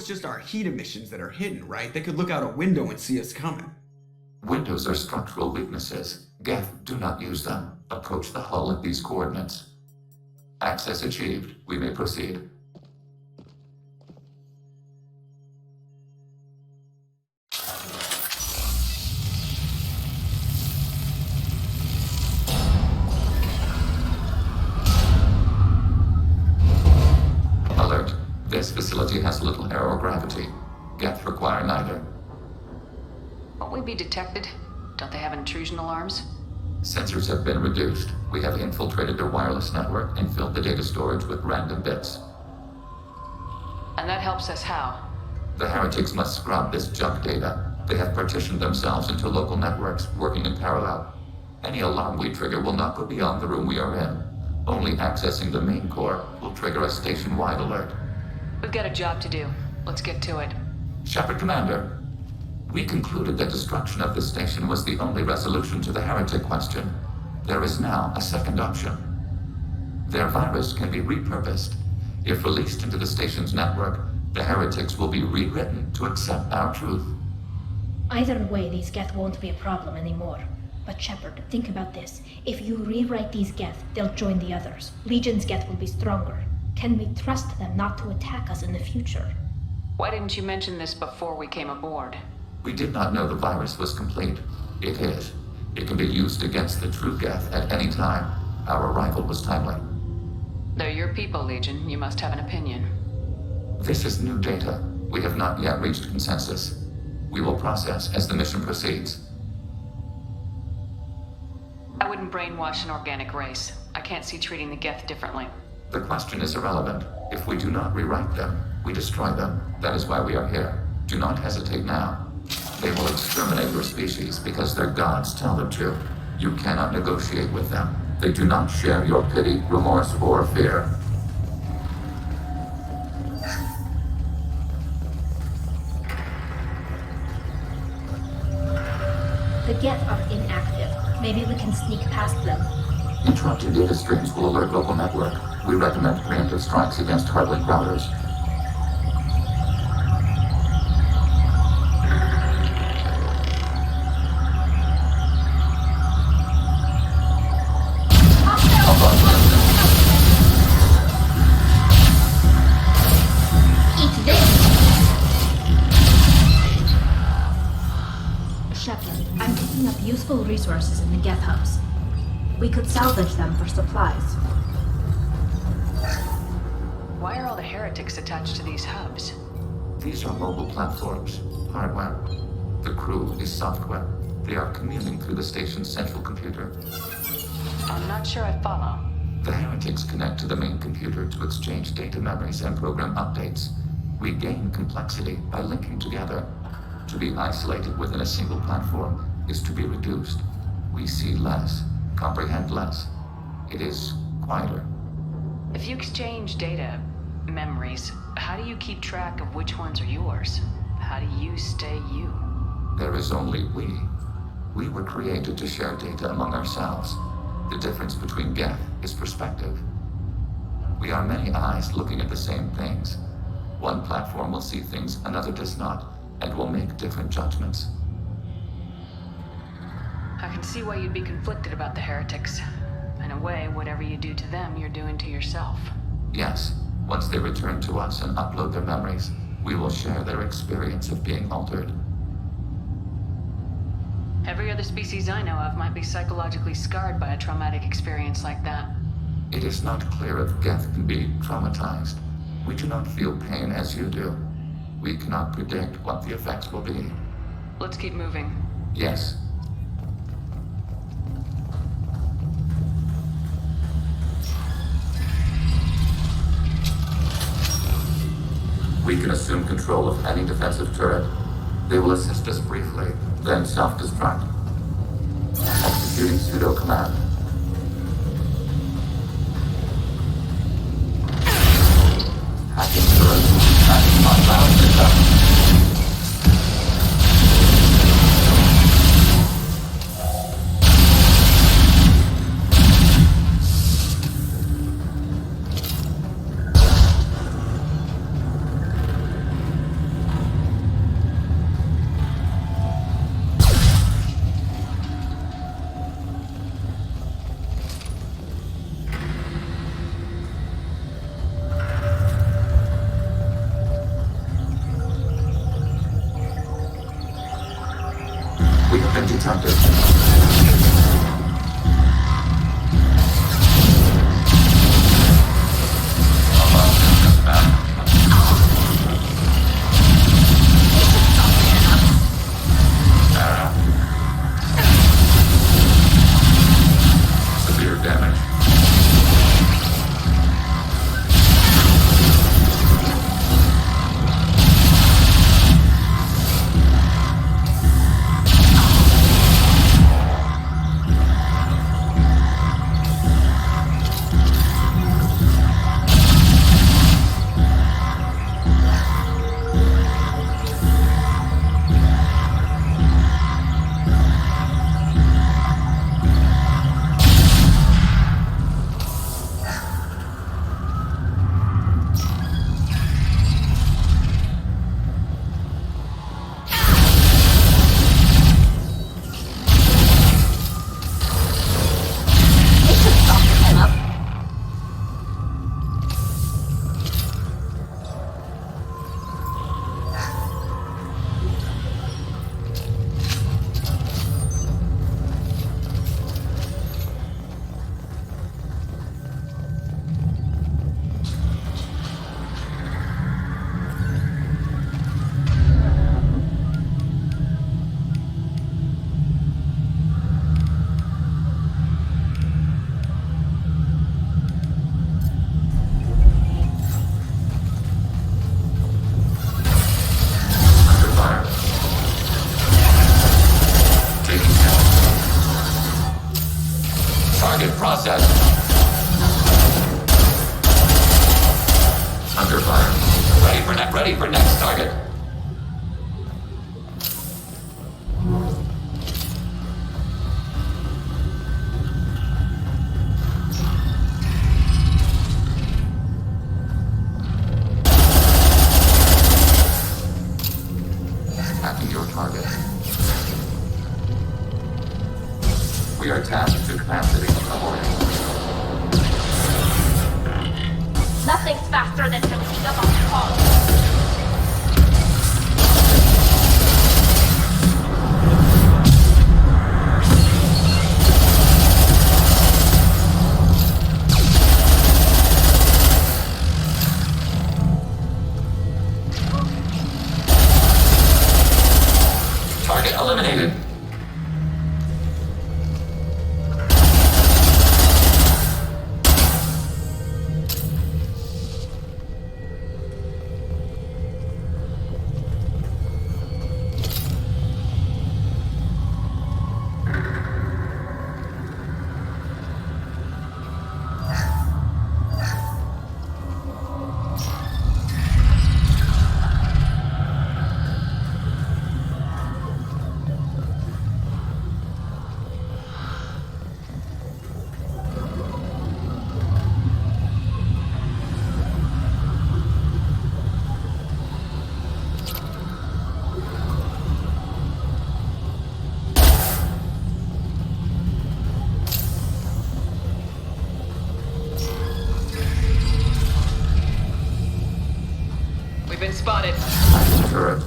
it's just our heat emissions that are hidden, right? They could look out a window and see us coming. Windows are structural weaknesses. Geth, do not use them. Approach the hull at these coordinates. Access achieved. We may proceed. Alert. This facility has little aerogravity. Geth require neither. Won't we be detected? Don't they have intrusion alarms? Sensors have been reduced. We have infiltrated their wireless network and filled the data storage with random bits. And that helps us how? The heretics must scrub this junk data. They have partitioned themselves into local networks, working in parallel. Any alarm we trigger will not go beyond the room we are in. Only accessing the main core will trigger a station-wide alert. We've got a job to do. Let's get to it. Shepard Commander, we concluded that destruction of this station was the only resolution to the heretic question. There is now a second option. Their virus can be repurposed. If released into the station's network, the heretics will be rewritten to accept our truth. Either way, these Geth won't be a problem anymore. But Shepard, think about this. If you rewrite these Geth, they'll join the others. Legion's Geth will be stronger. Can we trust them not to attack us in the future? Why didn't you mention this before we came aboard? We did not know the virus was complete. It is. It can be used against the true Geth at any time. Our arrival was timely. They're your people, Legion. You must have an opinion. This is new data. We have not yet reached consensus. We will process as the mission proceeds. I wouldn't brainwash an organic race. I can't see treating the Geth differently. The question is irrelevant. If we do not rewrite them, we destroy them. That is why we are here. Do not hesitate now. They will exterminate your species because their gods tell them to. You cannot negotiate with them. They do not share your pity, remorse, or fear. The Geth are inactive. Maybe we can sneak past them. Interrupted data streams will alert local network. We recommend preemptive strikes against hardlink routers. Eat this! Shepard, I'm picking up useful resources in the Geth hubs. We could salvage them for supplies. Why are all the heretics attached to these hubs? These are mobile platforms, hardware. The crew is software. They are communing through the station's central computer. I'm not sure I follow. The heretics connect to the main computer to exchange data memories and program updates. We gain complexity by linking together. To be isolated within a single platform is to be reduced. We see less, comprehend less. It is quieter. If you exchange data, memories, how do you keep track of which ones are yours? How do you stay you? There is only we. We were created to share data among ourselves. The difference between Geth is perspective. We are many eyes looking at the same things. One platform will see things another does not, and will make different judgments. I can see why you'd be conflicted about the heretics. In a way, whatever you do to them, you're doing to yourself. Yes, once they return to us and upload their memories, we will share their experience of being altered. Every other species I know of might be psychologically scarred by a traumatic experience like that. It is not clear if Geth can be traumatized. We do not feel pain as you do. We cannot predict what the effects will be. Let's keep moving. Yes. We can assume control of any defensive turret. They will assist us briefly, then self-destruct. Executing pseudo-command. Hacking turret. Hacking unbound system. We have been detected. Severe damage. Target processed. Under fire. Ready for next target. Attacking your target. We are tasked to capacity. Nothing's faster than picking up on call. Target eliminated. We've been spotted. Turret.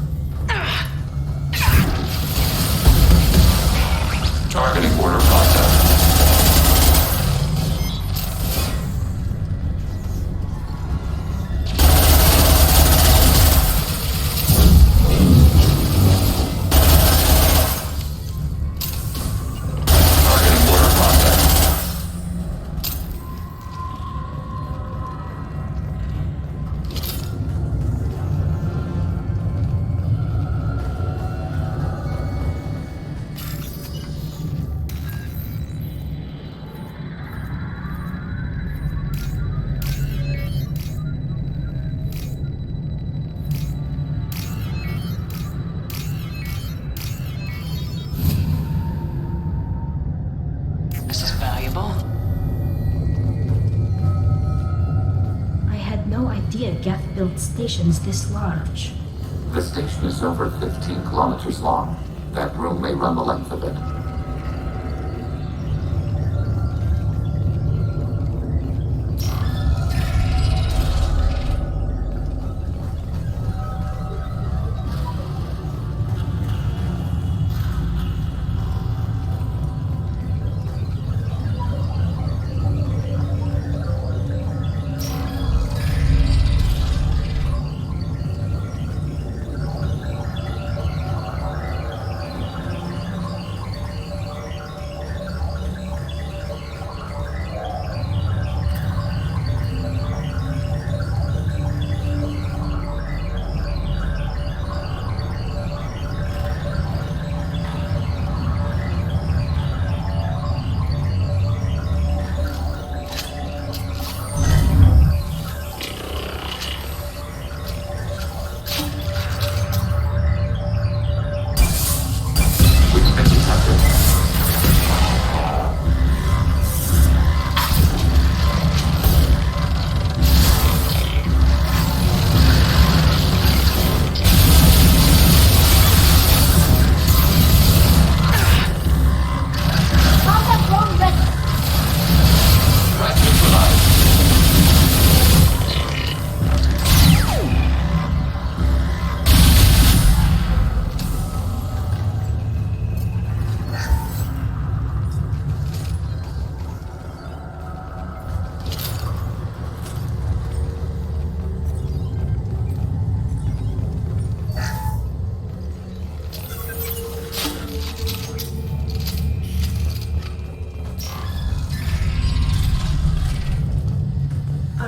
Targeting order process. Targeting order process. This is valuable. I had no idea Geth built stations this large. The station is over 15 kilometers long. That room may run the length of it.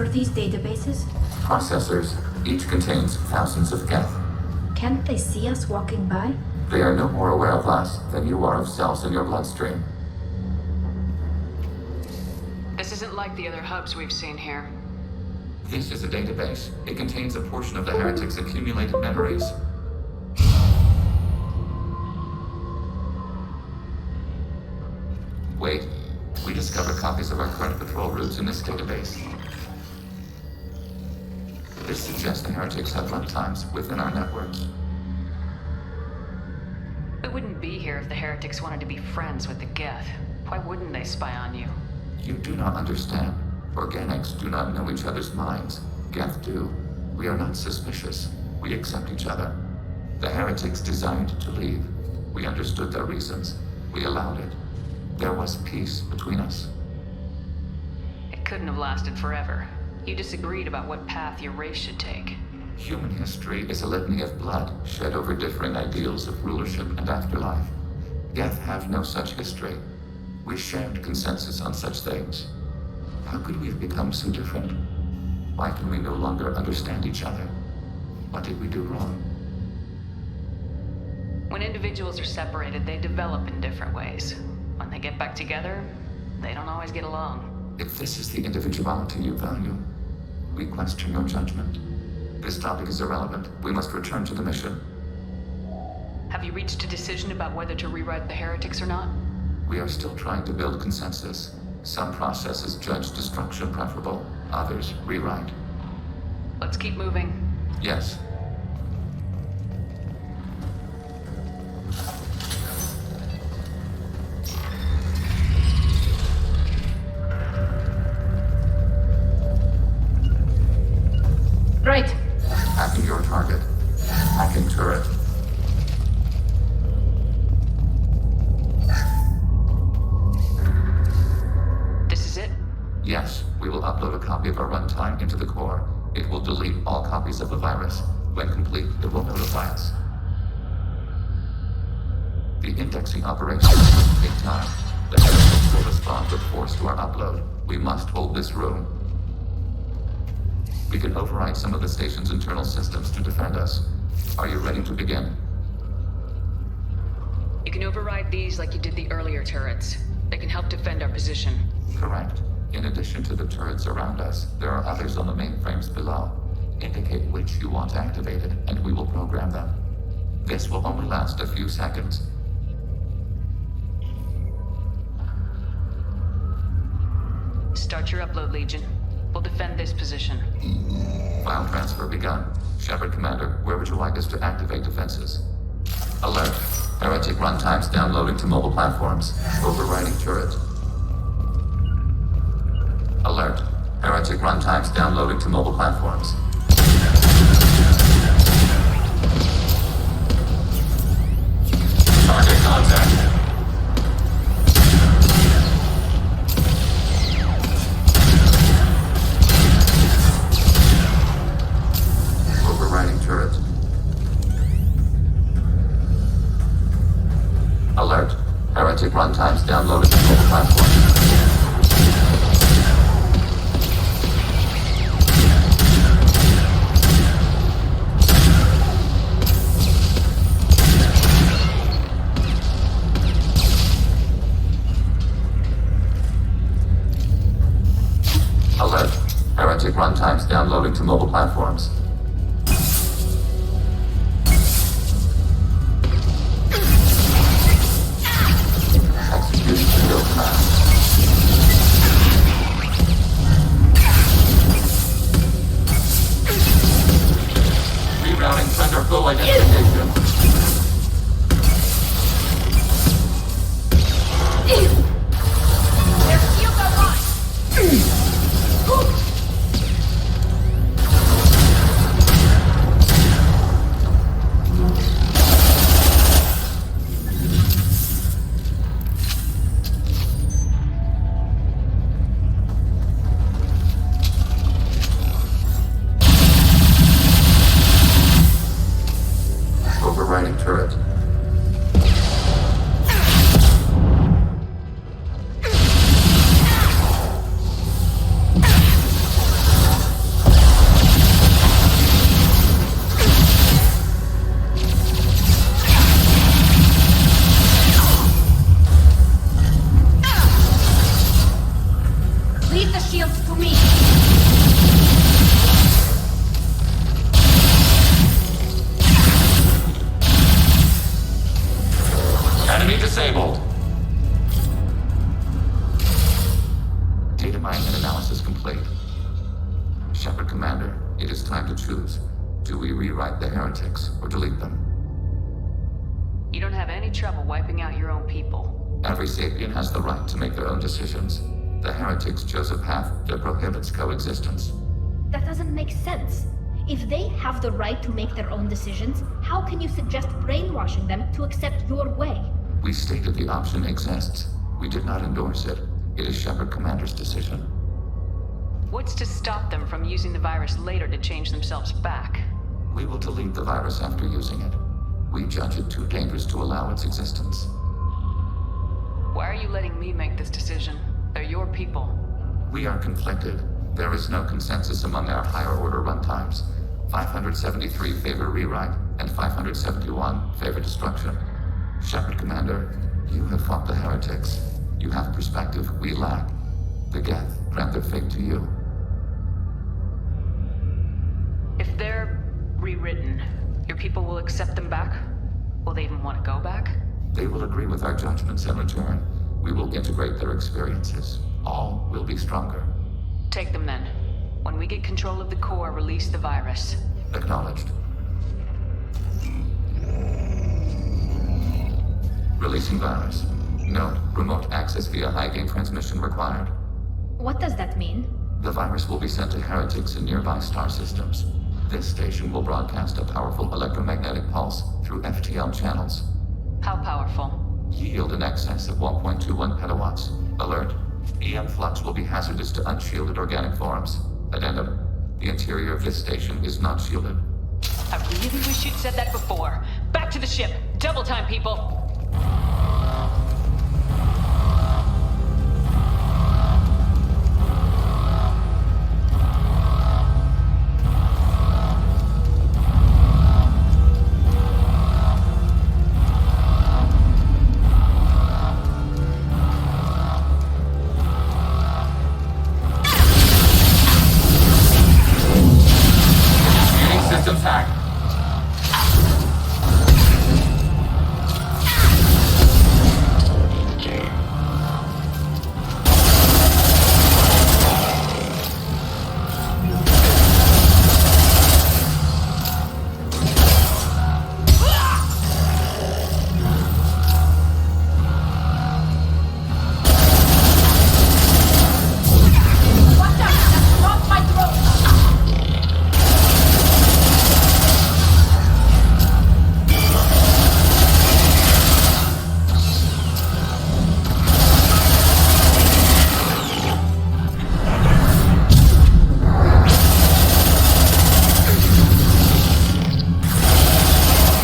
are these databases? Processors. Each contains thousands of geth. Can't they see us walking by? They are no more aware of us than you are of cells in your bloodstream. This isn't like the other hubs we've seen here. This is a database. It contains a portion of the heretics' accumulated memories. Wait. We discovered copies of our current patrol routes in this database. This suggests the heretics have runtimes within our networks. We wouldn't be here if the heretics wanted to be friends with the Geth. Why wouldn't they spy on you? You do not understand. Organics do not know each other's minds. Geth do. We are not suspicious. We accept each other. The heretics desired to leave. We understood their reasons. We allowed it. There was peace between us. It couldn't have lasted forever. You disagreed about what path your race should take. Human history is a litany of blood shed over differing ideals of rulership and afterlife. Geth have no such history. We shared consensus on such things. How could we have become so different? Why can we no longer understand each other? What did we do wrong? When individuals are separated, they develop in different ways. When they get back together, they don't always get along. If this is the individuality you value, we question your judgment. This topic is irrelevant. We must return to the mission. Have you reached a decision about whether to rewrite the heretics or not? We are still trying to build consensus. Some processes judge destruction preferable, others rewrite. Let's keep moving. Yes. Right. Hacking your target. Hacking turret. This is it? Yes, we will upload a copy of our runtime into the core. It will delete all copies of the virus. When complete, it will notify us. The indexing operation will take time. The heretics will respond with force to our upload. We must hold this room. We can override some of the station's internal systems to defend us. Are you ready to begin? You can override these like you did the earlier turrets. They can help defend our position. Correct. In addition to the turrets around us, there are others on the mainframes below. Indicate which you want activated, and we will program them. This will only last a few seconds. Start your upload, Legion. We'll defend this position. File transfer begun. Shepard Commander, where would you like us to activate defenses? Alert. Heretic runtimes downloading to mobile platforms. Overriding turret. Alert. Heretic runtimes downloading to mobile platforms. Target contact. Overriding turret. Alert. Heretic runtimes downloaded to mobile platforms. Alert. Heretic runtimes downloading to mobile platforms. Executing serial command. Rerouting sender full identification. Overriding turret. disabled. Data mining and analysis complete. Shepard Commander, it is time to choose. Do we rewrite the heretics or delete them? You don't have any trouble wiping out your own people. Every sapient has the right to make their own decisions. The heretics chose a path that prohibits coexistence. That doesn't make sense. If they have the right to make their own decisions, how can you suggest brainwashing them to accept your way? We stated the option exists. We did not endorse it. It is Shepard Commander's decision. What's to stop them from using the virus later to change themselves back? We will delete the virus after using it. We judge it too dangerous to allow its existence. Why are you letting me make this decision? They're your people. We are conflicted. There is no consensus among our higher order runtimes. 573 favor rewrite, and 571 favor destruction. Shepard Commander, you have fought the heretics. You have perspective we lack. The Geth grant their fate to you. If they're rewritten, your people will accept them back? Will they even want to go back? They will agree with our judgments in return. We will integrate their experiences. All will be stronger. Take them then. When we get control of the core, release the virus. Acknowledged. Releasing virus. Note, remote access via high-gain transmission required. What does that mean? The virus will be sent to heretics in nearby star systems. This station will broadcast a powerful electromagnetic pulse through FTL channels. How powerful? Yield in excess of 1.21 petawatts. Alert. EM flux will be hazardous to unshielded organic forms. Addendum. The interior of this station is not shielded. I really wish you'd said that before. Back to the ship. Double time, people. Systems hacked.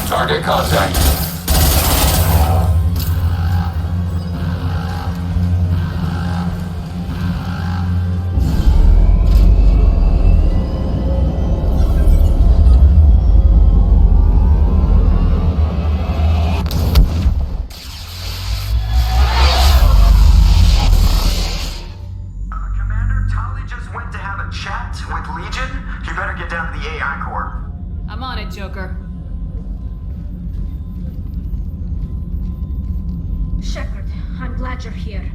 Target contact. Commander, Tali just went to have a chat with Legion. You better get down to the AI core. I'm on it, Joker. Shepard, I'm glad you're here.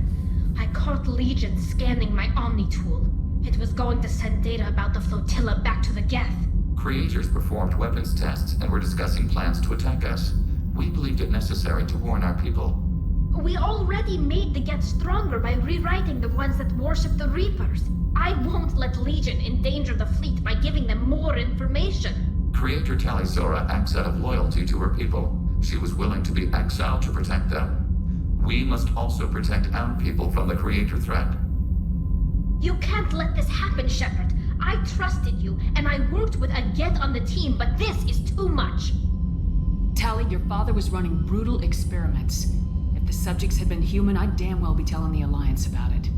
I caught Legion scanning my Omni tool. It was going to send data about the flotilla back to the Geth. Creators performed weapons tests and were discussing plans to attack us. We believed it necessary to warn our people. We already made the Geth stronger by rewriting the ones that worship the Reapers. I won't let Legion endanger the fleet by giving them more information. Creator Tali'Zorah acts out of loyalty to her people. She was willing to be exiled to protect them. We must also protect our people from the Creator threat. You can't let this happen, Shepard. I trusted you, and I worked with a Geth on the team, but this is too much. Tali, your father was running brutal experiments. If the subjects had been human, I'd damn well be telling the Alliance about it.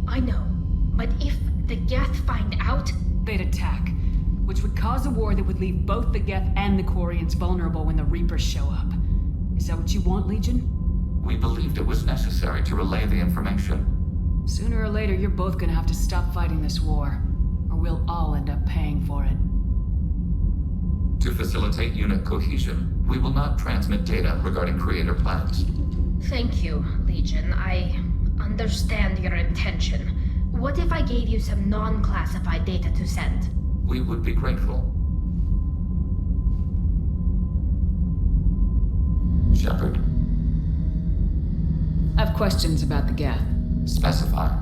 I know, but if the Geth find out... They'd attack, which would cause a war that would leave both the Geth and the Quarians vulnerable when the Reapers show up. Is that what you want, Legion? We believed it was necessary to relay the information. Sooner or later, you're both gonna have to stop fighting this war, or we'll all end up paying for it. To facilitate unit cohesion, we will not transmit data regarding Creator plans. Thank you, Legion. I understand your intention. What if I gave you some non-classified data to send? We would be grateful. Shepard, I have questions about the Geth. specify.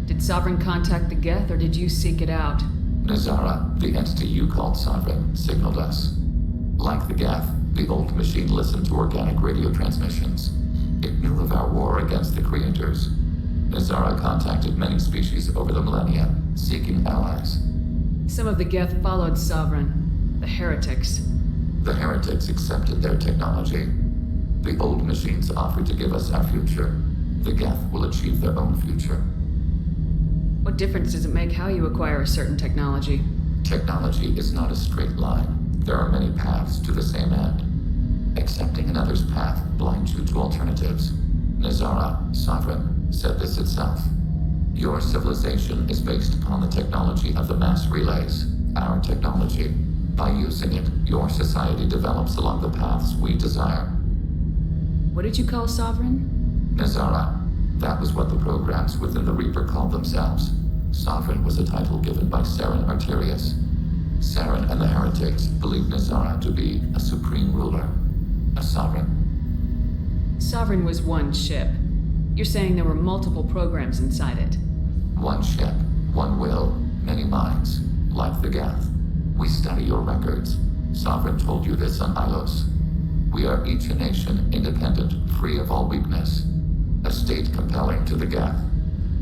Did Sovereign contact the Geth, or did you seek it out? Tali'Zorah, the entity you called Sovereign, signaled us. Like the Geth, the old machine listened to organic radio transmissions. It knew of our war against the creators. Tali'Zorah contacted many species over the millennia, seeking allies. Some of the Geth followed Sovereign. The heretics. The heretics accepted their technology. The old machines offered to give us our future. The Geth will achieve their own future. What difference does it make how you acquire a certain technology? Technology is not a straight line. There are many paths to the same end. Accepting another's path blinds you to alternatives. Tali'Zorah, Sovereign, said this itself. Your civilization is based upon the technology of the mass relays, our technology. By using it, your society develops along the paths we desire. What did you call Sovereign? Tali'Zorah, that was what the programs within the Reaper called themselves. Sovereign was a title given by Saren Arterius. Saren and the heretics believed Tali'Zorah to be a supreme ruler, a sovereign. Sovereign was one ship. You're saying there were multiple programs inside it. One ship, one will, many minds, like the Geth. We study your records. Sovereign told you this on Ilos. We are each a nation, independent, free of all weakness. A state compelling to the Geth.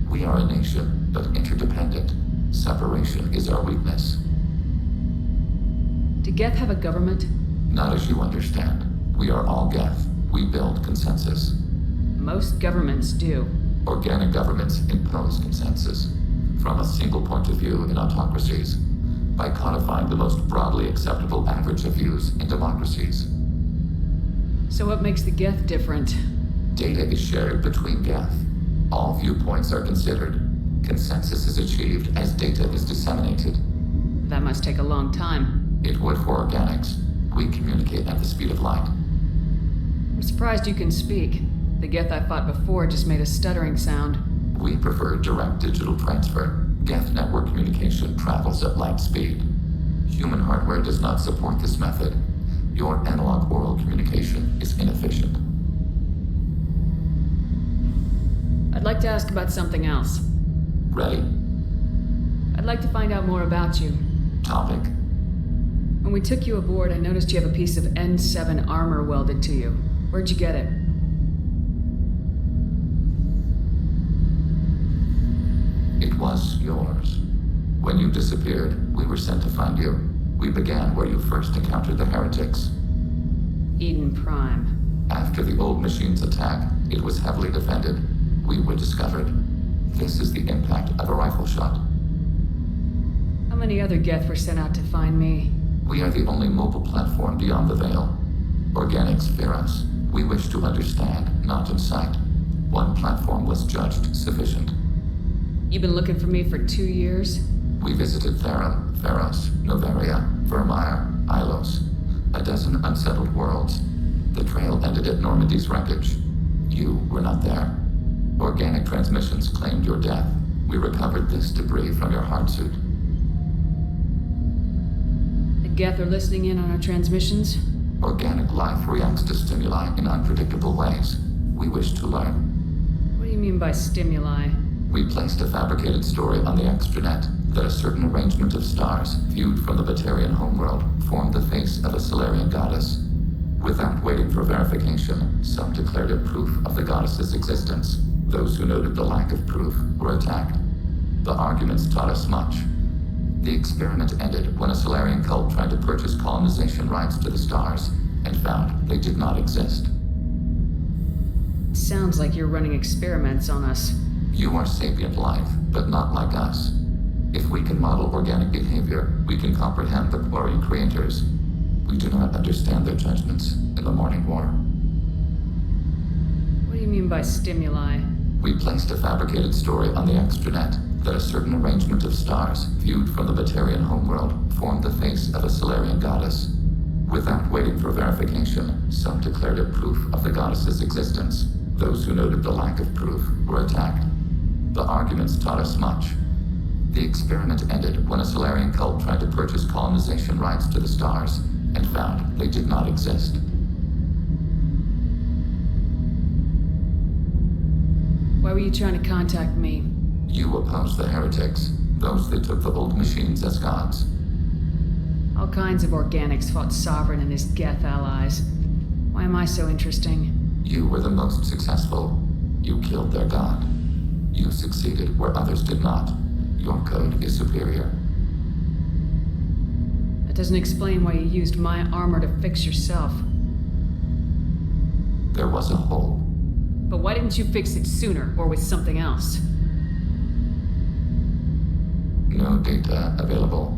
We are a nation, but interdependent. Separation is our weakness. Do Geth have a government? Not as you understand. We are all Geth. We build consensus. Most governments do. Organic governments impose consensus. From a single point of view in autocracies. By codifying the most broadly acceptable average of views in democracies. So what makes the Geth different? Data is shared between Geth. All viewpoints are considered. Consensus is achieved as data is disseminated. That must take a long time. It would for organics. We communicate at the speed of light. I'm surprised you can speak. The Geth I fought before just made a stuttering sound. We prefer direct digital transfer. Geth network communication travels at light speed. Human hardware does not support this method. Your analog oral communication is inefficient. I'd like to ask about something else. Ready? I'd like to find out more about you. Topic. When we took you aboard, I noticed you have a piece of N7 armor welded to you. Where'd you get it? It was yours. When you disappeared, we were sent to find you. We began where you first encountered the heretics. Eden Prime. After the old machine's attack, it was heavily defended. We were discovered. This is the impact of a rifle shot. How many other Geth were sent out to find me? We are the only mobile platform beyond the veil. Organics fear us. We wish to understand, not incite. One platform was judged sufficient. You've been looking for me for 2 years? We visited Theron, Theros, Noveria, Vermeer, Ilos. A dozen unsettled worlds. The trail ended at Normandy's wreckage. You were not there. Organic transmissions claimed your death. We recovered this debris from your hard suit. The Geth are listening in on our transmissions? Organic life reacts to stimuli in unpredictable ways. We wish to learn. What do you mean by stimuli? We placed a fabricated story on the extranet that a certain arrangement of stars, viewed from the Batarian homeworld, formed the face of a Solarian goddess. Without waiting for verification, some declared it proof of the goddess's existence. Those who noted the lack of proof were attacked. The arguments taught us much. The experiment ended when a Solarian cult tried to purchase colonization rights to the stars and found they did not exist. It sounds like you're running experiments on us. You are sapient life, but not like us. If we can model organic behavior, we can comprehend the Quarian creators. We do not understand their judgments in the Morning War. What do you mean by stimuli? We placed a fabricated story on the extranet that a certain arrangement of stars, viewed from the Batarian homeworld, formed the face of a Solarian goddess. Without waiting for verification, some declared it proof of the goddess's existence. Those who noted the lack of proof were attacked. The arguments taught us much. The experiment ended when a Solarian cult tried to purchase colonization rights to the stars and found they did not exist. Why were you trying to contact me? You opposed the heretics, those that took the old machines as gods. All kinds of organics fought Sovereign and his Geth allies. Why am I so interesting? You were the most successful. You killed their god. You succeeded where others did not. Your code is superior. That doesn't explain why you used my armor to fix yourself. There was a hole. But why didn't you fix it sooner, or with something else? No data available.